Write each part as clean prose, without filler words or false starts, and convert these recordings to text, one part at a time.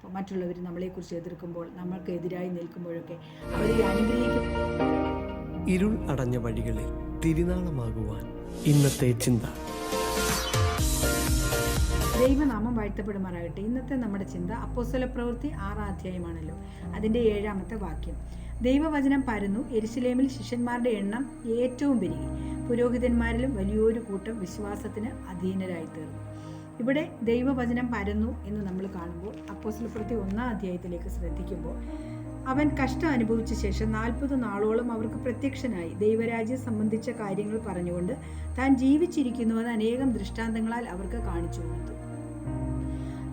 അപ്പോൾ മറ്റുള്ളവർ നമ്മളെക്കുറിച്ച് എതിർക്കുമ്പോൾ, നമ്മൾക്ക് എതിരായി നിൽക്കുമ്പോഴൊക്കെ അവരെ അനുഗ്രഹിക്കും. ഇരുൾ അടഞ്ഞ വഴികളിൽ തിരുനാളമാകുവാൻ ഇന്നത്തെ ചിന്ത. ദൈവനാമം വാഴ്ത്തപ്പെടുമാറാകട്ടെ. ഇന്നത്തെ നമ്മുടെ ചിന്ത അപ്പോസ്തലപ്രവൃത്തി 6-ാം അധ്യായമാണല്ലോ. അതിൻ്റെ 7-ാമത്തെ വാക്യം. ദൈവവചനം പരന്നു, യെരുശലേമിൽ ശിഷ്യന്മാരുടെ എണ്ണം ഏറ്റവും പെരുകി, പുരോഹിതന്മാരിലും വലിയൊരു കൂട്ടം വിശ്വാസത്തിന് അധീനരായി തീർന്നു. ഇവിടെ ദൈവവചനം പരന്നു എന്ന് നമ്മൾ കാണുമ്പോൾ അപ്പോസ്തലപ്രവൃത്തി 1-ാം അധ്യായത്തിലേക്ക് ശ്രദ്ധിക്കുമ്പോൾ, അവൻ കഷ്ടം അനുഭവിച്ച ശേഷം 40 നാളോളം അവർക്ക് പ്രത്യക്ഷനായി ദൈവരാജ്യം സംബന്ധിച്ച കാര്യങ്ങൾ പറഞ്ഞുകൊണ്ട് താൻ ജീവിച്ചിരിക്കുന്നുവെന്ന് അനേകം ദൃഷ്ടാന്തങ്ങളാൽ അവർക്ക് കാണിച്ചു കൊടുത്തു.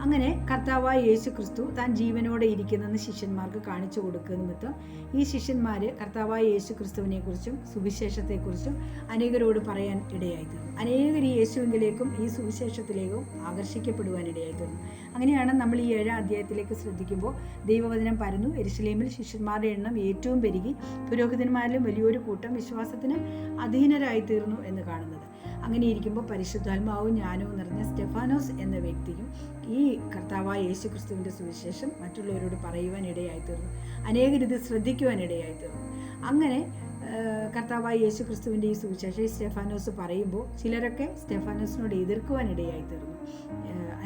അങ്ങനെ കർത്താവായ യേശു ക്രിസ്തു താൻ ജീവനോടെ ഇരിക്കുന്നെന്ന് ശിഷ്യന്മാർക്ക് കാണിച്ചു കൊടുക്കുന്ന നിമിത്തം ഈ ശിഷ്യന്മാർ കർത്താവായ യേശു ക്രിസ്തുവിനെ കുറിച്ചും സുവിശേഷത്തെക്കുറിച്ചും അനേകരോട് പറയാൻ ഇടയായിത്തീർന്നു. അനേകർ ഈ യേശുവിലേക്കും ഈ സുവിശേഷത്തിലേക്കും ആകർഷിക്കപ്പെടുവാനിടയായിത്തീർന്നു. അങ്ങനെയാണ് നമ്മൾ ഈ 7-ാം അധ്യായത്തിലേക്ക് ശ്രദ്ധിക്കുമ്പോൾ ദൈവവചനം പരന്നു, യെരുശലേമിൽ ശിഷ്യന്മാരുടെ എണ്ണം ഏറ്റവും പെരുകി, പുരോഹിതന്മാരിലും വലിയൊരു കൂട്ടം വിശ്വാസത്തിന് അധീനരായി തീർന്നു എന്ന് കാണുന്നത്. അങ്ങനെ ഇരിക്കുമ്പോൾ പരിശുദ്ധാത്മാവും ജ്ഞാനവും നിറഞ്ഞ സ്റ്റെഫാനോസ് എന്ന വ്യക്തിയും ഈ കർത്താവായ യേശു ക്രിസ്തുവിൻ്റെ സുവിശേഷം മറ്റുള്ളവരോട് പറയുവാൻ ഇടയായിത്തീർന്നു. അനേകരിത് ശ്രദ്ധിക്കുവാൻ ഇടയായിത്തീർന്നു. അങ്ങനെ കർത്താവായ യേശു ക്രിസ്തുവിൻ്റെ ഈ സുവിശേഷം സ്റ്റെഫാനോസ് പറയുമ്പോൾ ചിലരൊക്കെ സ്റ്റെഫാനോസിനോട് എതിർക്കുവാൻ ഇടയായിത്തീർന്നു.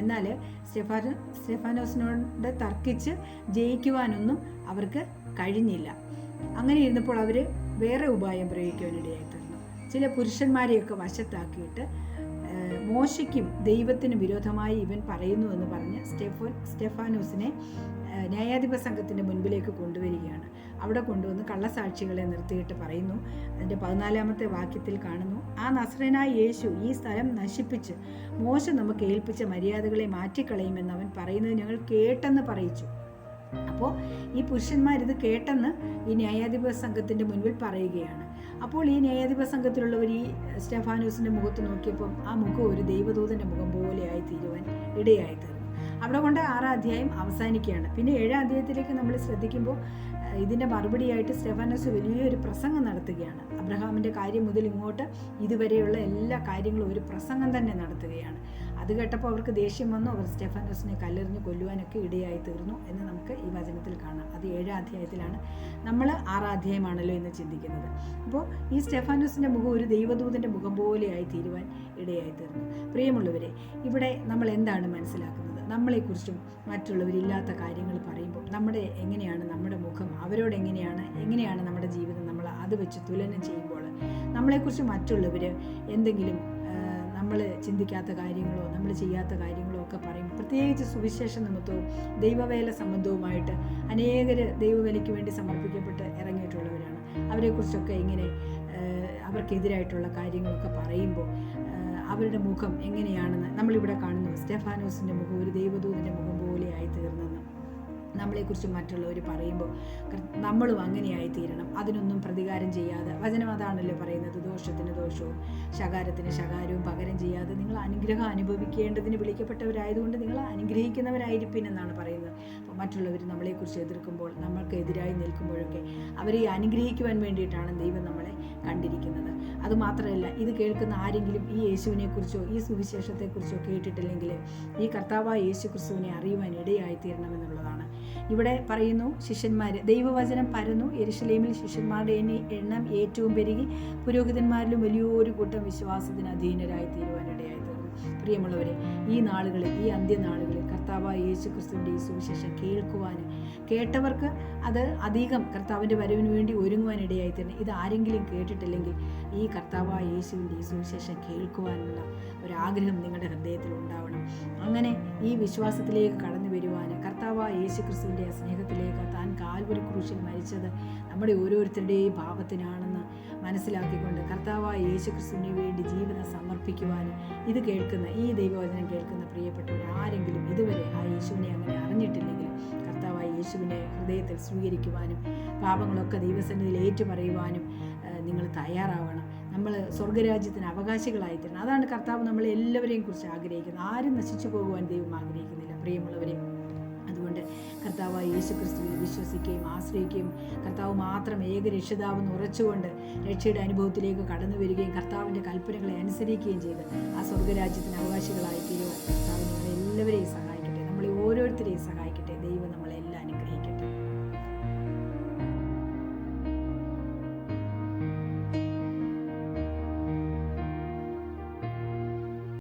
എന്നാൽ സ്റ്റെഫാനോസിനോട് തർക്കിച്ച് ജയിക്കുവാനൊന്നും അവർക്ക് കഴിഞ്ഞില്ല. അങ്ങനെ ഇരുന്നപ്പോൾ അവർ വേറെ ഉപായം പ്രയോഗിക്കുവാൻ ഇടയായിത്തീർന്നു. ചില പുരുഷന്മാരെയൊക്കെ വശത്താക്കിയിട്ട് മോശയ്ക്കും ദൈവത്തിന് വിരോധമായി ഇവൻ പറയുന്നു എന്ന് പറഞ്ഞ് സ്റ്റെഫാനോസിനെ ന്യായാധിപ സംഘത്തിൻ്റെ മുൻപിലേക്ക് കൊണ്ടുവരികയാണ്. അവിടെ കൊണ്ടുവന്ന് കള്ളസാക്ഷികളെ നിർത്തിയിട്ട് പറയുന്നു. അതിൻ്റെ 14-ാമത്തെ വാക്യത്തിൽ കാണുന്നു, ആ നസ്രയനായ യേശു ഈ സ്ഥലം നശിപ്പിച്ച് മോശ നമുക്ക് ഏൽപ്പിച്ച മര്യാദകളെ മാറ്റിക്കളയുമെന്ന് അവൻ പറയുന്നത് ഞങ്ങൾ കേട്ടെന്ന് പറയിച്ചു. അപ്പോൾ ഈ പുരുഷന്മാരിത് കേട്ടെന്ന് ഈ ന്യായാധിപ സംഘത്തിൻ്റെ മുൻപിൽ പറയുകയാണ്. അപ്പോൾ ഈ ന്യായാധിപ സംഘത്തിലുള്ളവർ ഈ സ്റ്റെഫാനോസിൻ്റെ മുഖത്ത് നോക്കിയപ്പം ആ മുഖം ഒരു ദൈവദൂതൻ്റെ മുഖം പോലെയായി തീരുവാൻ ഇടയായിത്തീർന്നു. അവിടെ കൊണ്ട് 6-ാം അധ്യായം അവസാനിക്കുകയാണ്. പിന്നെ 7-ാം അധ്യായത്തിലേക്ക് നമ്മൾ ശ്രദ്ധിക്കുമ്പോൾ ഇതിൻ്റെ മറുപടിയായിട്ട് സ്റ്റെഫാനോസ് വലിയൊരു പ്രസംഗം നടത്തുകയാണ്. അബ്രഹാമിൻ്റെ കാര്യം മുതൽ ഇങ്ങോട്ട് ഇതുവരെയുള്ള എല്ലാ കാര്യങ്ങളും ഒരു പ്രസംഗം തന്നെ നടത്തുകയാണ്. അത് കേട്ടപ്പോൾ അവർക്ക് ദേഷ്യം വന്നു. അവർ സ്റ്റെഫാനോസിനെ കല്ലെറിഞ്ഞ് കൊല്ലുവാനൊക്കെ ഇടയായി തീർന്നു എന്ന് നമുക്ക് ഈ വചനത്തിൽ കാണാം. അത് 7-ാം അധ്യായത്തിലാണ്. നമ്മൾ 6-ാം അധ്യായമാണല്ലോ എന്ന് ചിന്തിക്കുന്നത്. അപ്പോൾ ഈ സ്റ്റെഫാനോസിൻ്റെ മുഖം ഒരു ദൈവദൂതൻ്റെ മുഖം പോലെയായി തീരുവാൻ ഇടയായി തീർന്നു. പ്രിയമുള്ളവരെ, ഇവിടെ നമ്മൾ എന്താണ് മനസ്സിലാക്കുന്നത്? നമ്മളെക്കുറിച്ചും മറ്റുള്ളവരില്ലാത്ത കാര്യങ്ങൾ പറയുമ്പോൾ എങ്ങനെയാണ് നമ്മുടെ മുഖം, അവരോട് എങ്ങനെയാണ് നമ്മുടെ ജീവിതം, നമ്മൾ അത് വെച്ച് തുലനം ചെയ്യുമ്പോൾ നമ്മളെക്കുറിച്ച് മറ്റുള്ളവർ എന്തെങ്കിലും നമ്മൾ ചിന്തിക്കാത്ത കാര്യങ്ങളോ നമ്മൾ ചെയ്യാത്ത കാര്യങ്ങളോ ഒക്കെ പറയും. പ്രത്യേകിച്ച് സുവിശേഷ നിമിത്തവും ദൈവവേല സംബന്ധവുമായിട്ട് അനേകർ ദൈവവേലയ്ക്ക് വേണ്ടി സമർപ്പിക്കപ്പെട്ട് ഇറങ്ങിയിട്ടുള്ളവരാണ്. അവരെക്കുറിച്ചൊക്കെ ഇങ്ങനെ അവർക്കെതിരായിട്ടുള്ള കാര്യങ്ങളൊക്കെ പറയുമ്പോൾ അവരുടെ മുഖം എങ്ങനെയാണെന്ന് നമ്മളിവിടെ കാണുന്നു. സ്റ്റെഫാനോസിൻ്റെ മുഖം ഒരു ദൈവദൂതൻ്റെ മുഖം പോലെ ആയി തീർന്നെന്ന് നമ്മളെക്കുറിച്ച് മറ്റുള്ളവർ പറയുമ്പോൾ നമ്മളും അങ്ങനെയായി തീരണം. അതിനൊന്നും പ്രതികാരം ചെയ്യാതെ, വചനം അതാണല്ലോ പറയുന്നത്, ദോഷത്തിന് ദോഷവും ശകാരത്തിന് ശകാരവും പകരം ചെയ്യാതെ നിങ്ങൾ അനുഗ്രഹം അനുഭവിക്കേണ്ടതിന് വിളിക്കപ്പെട്ടവരായതുകൊണ്ട് നിങ്ങൾ അനുഗ്രഹിക്കുന്നവരായിരിപ്പിനെന്നാണ് പറയുന്നത്. അപ്പോൾ മറ്റുള്ളവർ നമ്മളെക്കുറിച്ച് എതിർക്കുമ്പോൾ, നമ്മൾക്ക് എതിരായി നിൽക്കുമ്പോഴൊക്കെ അവരെ അനുഗ്രഹിക്കുവാൻ വേണ്ടിയിട്ടാണ് ദൈവം നമ്മളെ കണ്ടിരിക്കുന്നത്. അതുമാത്രമല്ല, ഇത് കേൾക്കുന്ന ആരെങ്കിലും ഈ യേശുവിനെക്കുറിച്ചോ ഈ സുവിശേഷത്തെക്കുറിച്ചോ കേട്ടിട്ടില്ലെങ്കിൽ ഈ കർത്താവായ യേശു ക്രിസ്തുവിനെ അറിയുവാൻ ഇടയായിത്തീരണമെന്നുള്ളതാണ്. ഇവിടെ പറയുന്നു, ശിഷ്യന്മാർ ദൈവവചനം പരന്നു, യെരുശലേമിൽ ശിഷ്യന്മാരുടെ എണ്ണം ഏറ്റവും പെരുകി, പുരോഹിതന്മാരിലും വലിയൊരു കൂട്ടം വിശ്വാസത്തിന് അധീനരായി തീരുവാനിടയായി തീർന്നു. പ്രിയമുള്ളവരെ, ഈ നാളുകളിൽ, ഈ അന്ത്യനാളുകളിൽ കർത്താവായ യേശു ക്രിസ്തുവിൻ്റെ ഈ സുവിശേഷം കേട്ടവർക്ക് അത് അധികം കർത്താവിൻ്റെ വരവിന് വേണ്ടി ഒരുങ്ങുവാനിടയായി തീർന്നു. ഇത് ആരെങ്കിലും കേട്ടിട്ടില്ലെങ്കിൽ ഈ കർത്താവായ യേശുവിൻ്റെ ഈ സുവിശേഷം കേൾക്കുവാനുള്ള ഒരാഗ്രഹം നിങ്ങളുടെ ഹൃദയത്തിൽ ഉണ്ടാവണം. അങ്ങനെ ഈ വിശ്വാസത്തിലേക്ക് കടന്നു വരുവാൻ, കർത്താവായ യേശു ക്രിസ്തുവിൻ്റെ സ്നേഹത്തിലേക്ക്, താൻ കാൽവരി ക്രൂശിൽ മരിച്ചത് നമ്മുടെ ഓരോരുത്തരുടെയും പാപത്തിനാണെന്ന് മനസ്സിലാക്കിക്കൊണ്ട് കർത്താവായ യേശു ക്രിസ്തുവിന് വേണ്ടി ജീവിതം സമർപ്പിക്കുവാനും ഇത് കേൾക്കുന്ന, ഈ ദൈവവചനം കേൾക്കുന്ന പ്രിയപ്പെട്ടവർ ആരെങ്കിലും ഇതുവരെ ആ യേശുവിനെ അങ്ങനെ അറിഞ്ഞിട്ടില്ലെങ്കിൽ കർത്താവായ യേശുവിനെ ഹൃദയത്തിൽ സ്വീകരിക്കുവാനും പാപങ്ങളൊക്കെ ദൈവസന്നിധിയിൽ ഏറ്റുപറയുവാനും നിങ്ങൾ തയ്യാറാവണം. നമ്മൾ സ്വർഗരാജ്യത്തിന് അവകാശികളായിത്തീരണം. അതാണ് കർത്താവ് നമ്മളെ എല്ലാവരെയും കുറിച്ച് ആഗ്രഹിക്കുന്നത്. ആരും നശിച്ചു പോകുവാൻ ദൈവം ആഗ്രഹിക്കുന്നില്ല, പ്രിയമുള്ളവരെ. അതുകൊണ്ട് കർത്താവായ യേശു ക്രിസ്തുവിൽ വിശ്വസിക്കുകയും ആശ്രയിക്കുകയും കർത്താവ് മാത്രം ഏക രക്ഷിതാവെന്ന് ഉറച്ചുകൊണ്ട് രക്ഷയുടെ അനുഭവത്തിലേക്ക് കടന്നു വരികയും കർത്താവിൻ്റെ കൽപ്പനകളെ അനുസരിക്കുകയും ചെയ്ത് ആ സ്വർഗരാജ്യത്തിന് അവകാശികളായി തീരുവാൻ കർത്താവ് നമ്മളെല്ലാവരെയും സഹായിക്കട്ടെ, നമ്മളെ ഓരോരുത്തരെയും സഹായിക്കട്ടെ.